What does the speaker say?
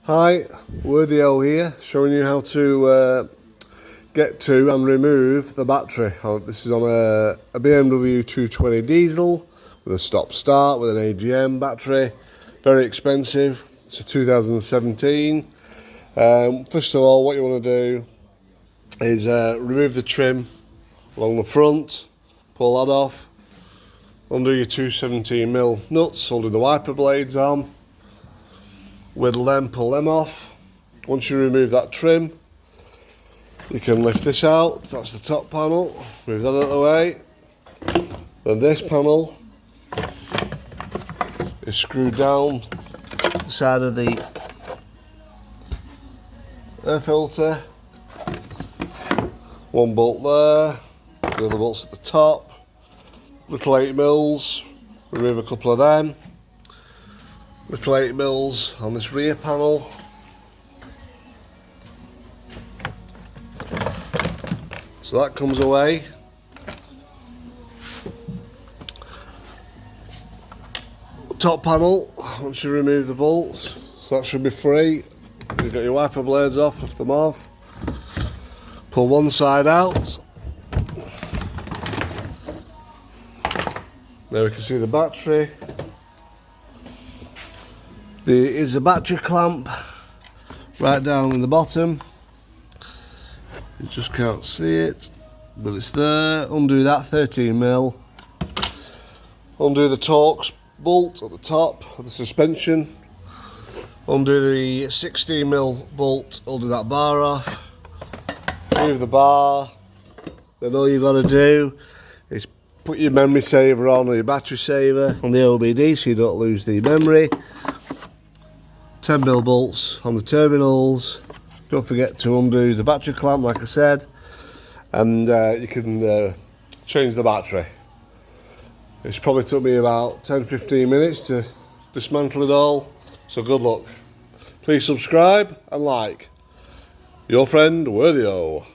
Hi, Worthio here, showing you how to get to and remove the battery. This is on a BMW 220 diesel with a stop-start with an AGM battery. Very expensive. It's a 2017. First of all, what you want to do is remove the trim along the front, pull that off, undo your 217mm nuts, holding the wiper blades on. Whittle them, pull them off. Once you remove that trim, you can lift this out. That's the top panel. Move that out of the way. Then this panel is screwed down the side of the air filter. One bolt there, the other bolt's at the top. Little 8mm, remove a couple of them. Little 8mm on this rear panel. So that comes away. Top panel, once you remove the bolts, so that should be free. You've got your wiper blades off, lift them off. Pull one side out. There we can see the battery. There is a battery clamp right down in the bottom. You just can't see it, but it's there. Undo that 13mm. Undo the Torx bolt at the top of the suspension. Undo the 16mm bolt, undo that bar off. Remove the bar. Then all you've got to do is put your memory saver on, or your battery saver on the OBD so you don't lose the memory. 10mm bolts on the terminals. Don't forget to undo the battery clamp, like I said, and you can change the battery. It's probably took me about 10-15 minutes to dismantle it all, so good luck. Please subscribe and like. Your friend Worthio.